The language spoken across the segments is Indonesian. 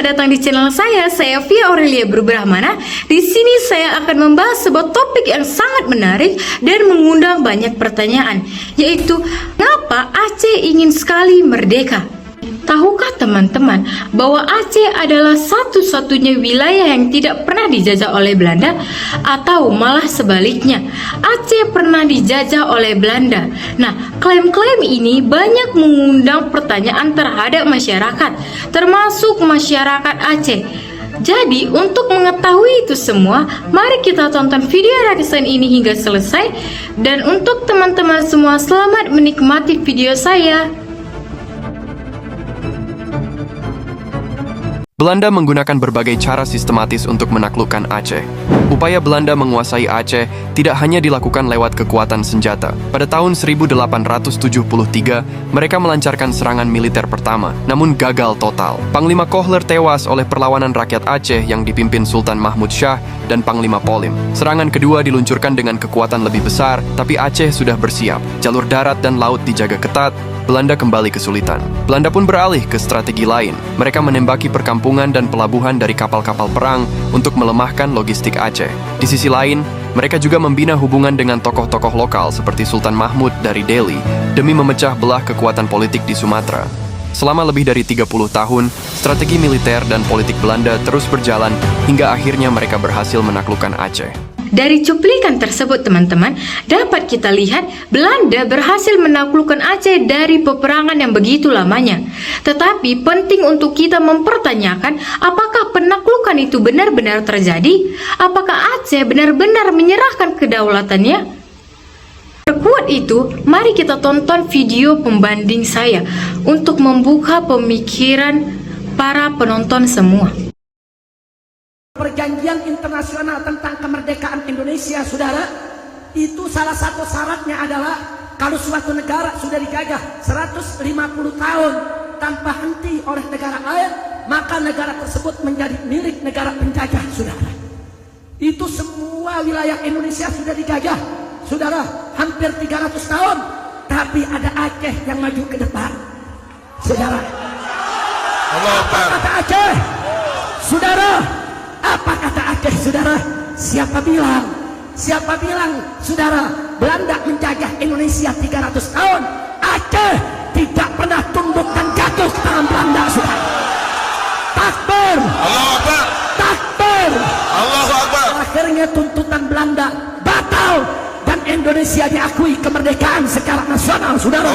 selamat datang di channel saya Via Aurelia Berbrahmana. Di sini saya akan membahas sebuah topik yang sangat menarik dan mengundang banyak pertanyaan, yaitu mengapa Aceh ingin sekali merdeka? Tahukah teman-teman bahwa Aceh adalah satu-satunya wilayah yang tidak pernah dijajah oleh Belanda, atau malah sebaliknya, Aceh pernah dijajah oleh Belanda? Nah, klaim-klaim ini banyak mengundang pertanyaan terhadap masyarakat, termasuk masyarakat Aceh. Jadi, untuk mengetahui itu semua, mari kita tonton video radisan ini hingga selesai. Dan untuk teman-teman semua, selamat menikmati video saya. Belanda menggunakan berbagai cara sistematis untuk menaklukkan Aceh. Upaya Belanda menguasai Aceh tidak hanya dilakukan lewat kekuatan senjata. Pada tahun 1873, mereka melancarkan serangan militer pertama, namun gagal total. Panglima Kohler tewas oleh perlawanan rakyat Aceh yang dipimpin Sultan Mahmud Shah dan Panglima Polim. Serangan kedua diluncurkan dengan kekuatan lebih besar, tapi Aceh sudah bersiap. Jalur darat dan laut dijaga ketat. Belanda kembali kesulitan. Belanda pun beralih ke strategi lain. Mereka menembaki perkampungan dan pelabuhan dari kapal-kapal perang untuk melemahkan logistik Aceh. Di sisi lain, mereka juga membina hubungan dengan tokoh-tokoh lokal seperti Sultan Mahmud dari Delhi demi memecah belah kekuatan politik di Sumatera. Selama lebih dari 30 tahun, strategi militer dan politik Belanda terus berjalan hingga akhirnya mereka berhasil menaklukkan Aceh. Dari cuplikan tersebut, teman-teman, dapat kita lihat Belanda berhasil menaklukkan Aceh dari peperangan yang begitu lamanya. Tetapi penting untuk kita mempertanyakan, apakah penaklukan itu benar-benar terjadi? Apakah Aceh benar-benar menyerahkan kedaulatannya? Terkuat itu, mari kita tonton video pembanding saya untuk membuka pemikiran para penonton semua. Perjanjian internasional tentang kemerdekaan Indonesia, saudara, itu salah satu syaratnya adalah kalau suatu negara sudah dijajah 150 tahun tanpa henti oleh negara lain, maka negara tersebut menjadi milik negara penjajah, saudara. Itu semua wilayah Indonesia sudah dijajah, saudara, hampir 300 tahun, tapi ada Aceh yang maju ke depan, saudara. Apa kata Aceh, saudara? Apa kata Aceh, saudara? Siapa bilang, saudara, Belanda menjajah Indonesia 300 tahun, Aceh tidak pernah tunduk dan jatuh ke tangan Belanda, saudara. Takbir, Allahu Akbar, takbir, Allahu Akbar. Akhirnya tuntutan Belanda batal dan Indonesia diakui kemerdekaan secara nasional, saudara,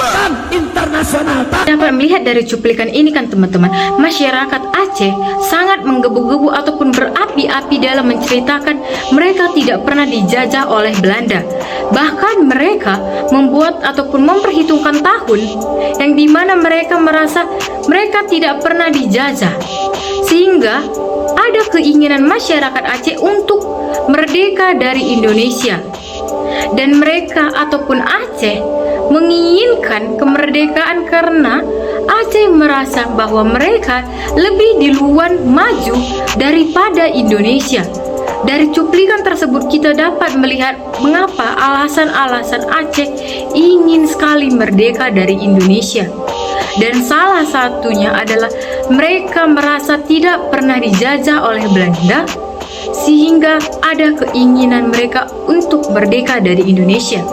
dan internasional. Dapat melihat dari cuplikan ini kan, teman-teman, masyarakat Aceh sangat menggebu-gebu ataupun berapi-api dalam menceritakan mereka tidak pernah dijajah oleh Belanda. Bahkan mereka membuat ataupun memperhitungkan tahun yang dimana mereka merasa mereka tidak pernah dijajah, sehingga ada keinginan masyarakat Aceh untuk merdeka dari Indonesia. Dan mereka ataupun Aceh menginginkan kemerdekaan karena Aceh merasa bahwa mereka lebih duluan maju daripada Indonesia. Dari cuplikan tersebut kita dapat melihat mengapa alasan-alasan Aceh ingin sekali merdeka dari Indonesia. Dan salah satunya adalah mereka merasa tidak pernah dijajah oleh Belanda, sehingga ada keinginan mereka untuk merdeka dari Indonesia.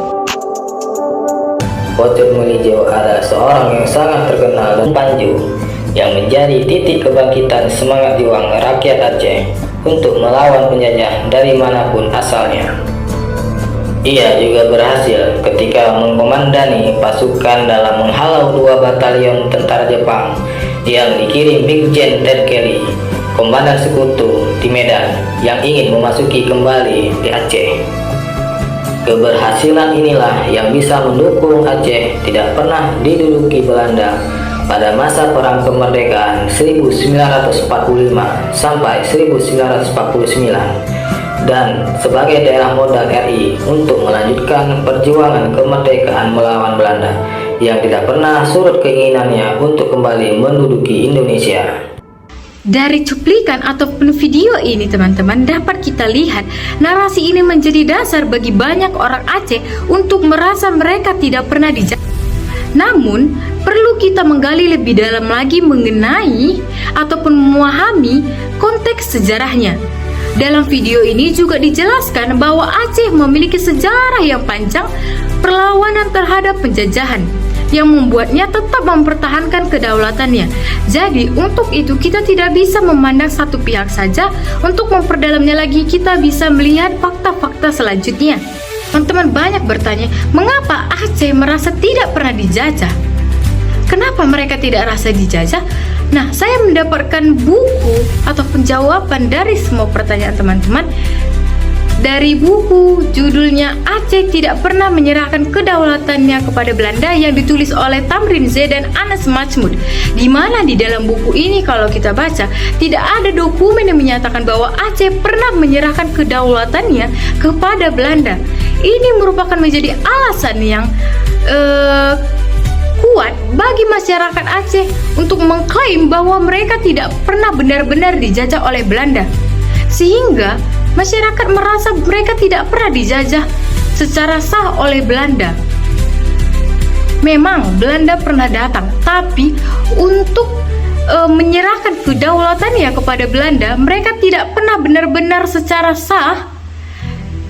Pocok Mulijo adalah seorang yang sangat terkenal dan panju yang menjadi titik kebangkitan semangat juang rakyat Aceh untuk melawan penjajah dari manapun asalnya. Ia juga berhasil ketika mengkomandani pasukan dalam menghalau 2 batalion tentara Jepang yang dikirim Brigjen Ted Kelly, komandan sekutu di Medan, yang ingin memasuki kembali di Aceh. Keberhasilan inilah yang bisa mendukung Aceh tidak pernah diduduki Belanda pada masa Perang Kemerdekaan 1945 sampai 1949 dan sebagai daerah modal RI untuk melanjutkan perjuangan kemerdekaan melawan Belanda yang tidak pernah surut keinginannya untuk kembali menduduki Indonesia. Dari cuplikan ataupun video ini, teman-teman, dapat kita lihat narasi ini menjadi dasar bagi banyak orang Aceh untuk merasa mereka tidak pernah dijajah. Namun, perlu kita menggali lebih dalam lagi mengenai ataupun memahami konteks sejarahnya. Dalam video ini juga dijelaskan bahwa Aceh memiliki sejarah yang panjang perlawanan terhadap penjajahan yang membuatnya tetap mempertahankan kedaulatannya. Jadi untuk itu kita tidak bisa memandang satu pihak saja. Untuk memperdalamnya lagi, kita bisa melihat fakta-fakta selanjutnya. Teman-teman banyak bertanya, mengapa Aceh merasa tidak pernah dijajah? Kenapa mereka tidak rasa dijajah? Nah, saya mendapatkan buku ataupun jawaban dari semua pertanyaan teman-teman dari buku judulnya Aceh Tidak Pernah Menyerahkan Kedaulatannya Kepada Belanda yang ditulis oleh Tamrin Z dan Anas Mahmud. Di mana di dalam buku ini kalau kita baca tidak ada dokumen yang menyatakan bahwa Aceh pernah menyerahkan kedaulatannya kepada Belanda. Ini merupakan menjadi alasan yang kuat bagi masyarakat Aceh untuk mengklaim bahwa mereka tidak pernah benar-benar dijajah oleh Belanda, sehingga masyarakat merasa mereka tidak pernah dijajah secara sah oleh Belanda. Memang Belanda pernah datang, tapi untuk menyerahkan kedaulatannya kepada Belanda, mereka tidak pernah benar-benar secara sah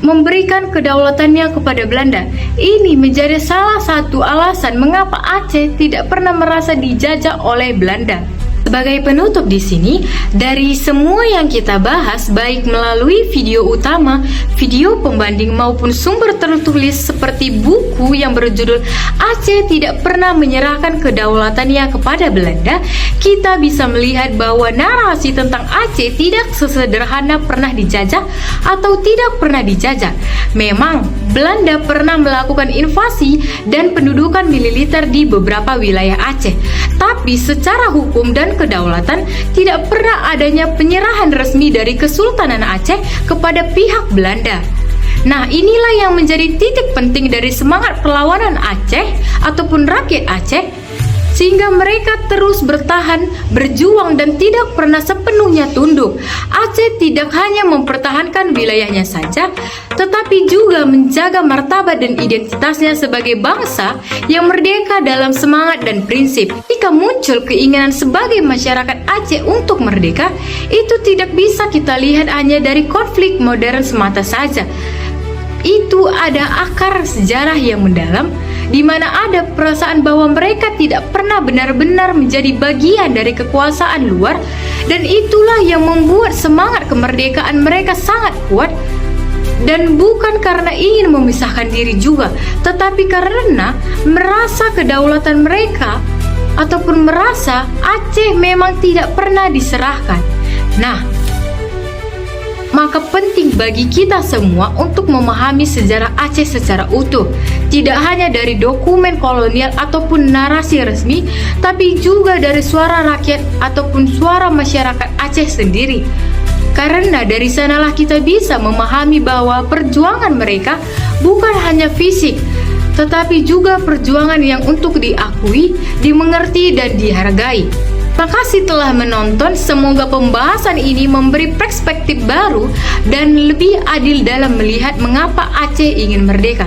memberikan kedaulatannya kepada Belanda. Ini menjadi salah satu alasan mengapa Aceh tidak pernah merasa dijajah oleh Belanda. Sebagai penutup di sini, dari semua yang kita bahas, baik melalui video utama, video pembanding maupun sumber tertulis seperti buku yang berjudul Aceh Tidak Pernah Menyerahkan Kedaulatannya Kepada Belanda, kita bisa melihat bahwa narasi tentang Aceh tidak sesederhana pernah dijajah atau tidak pernah dijajah. Memang Belanda pernah melakukan invasi dan pendudukan militer di beberapa wilayah Aceh, tapi secara hukum dan kedaulatan tidak pernah adanya penyerahan resmi dari Kesultanan Aceh kepada pihak Belanda. Nah, inilah yang menjadi titik penting dari semangat perlawanan Aceh ataupun rakyat Aceh, sehingga mereka terus bertahan, berjuang dan tidak pernah sepenuhnya tunduk. Aceh tidak hanya mempertahankan wilayahnya saja, tetapi juga menjaga martabat dan identitasnya sebagai bangsa yang merdeka dalam semangat dan prinsip. Jika muncul keinginan sebagai masyarakat Aceh untuk merdeka, itu tidak bisa kita lihat hanya dari konflik modern semata saja. Itu ada akar sejarah yang mendalam, di mana ada perasaan bahwa mereka tidak pernah benar-benar menjadi bagian dari kekuasaan luar, dan itulah yang membuat semangat kemerdekaan mereka sangat kuat. Dan bukan karena ingin memisahkan diri juga, tetapi karena merasa kedaulatan mereka ataupun merasa Aceh memang tidak pernah diserahkan. Nah, maka penting bagi kita semua untuk memahami sejarah Aceh secara utuh, tidak hanya dari dokumen kolonial ataupun narasi resmi, tapi juga dari suara rakyat ataupun suara masyarakat Aceh sendiri. Karena dari sanalah kita bisa memahami bahwa perjuangan mereka bukan hanya fisik, tetapi juga perjuangan yang untuk diakui, dimengerti, dan dihargai. Terima kasih telah menonton. Semoga pembahasan ini memberi perspektif baru dan lebih adil dalam melihat mengapa Aceh ingin merdeka.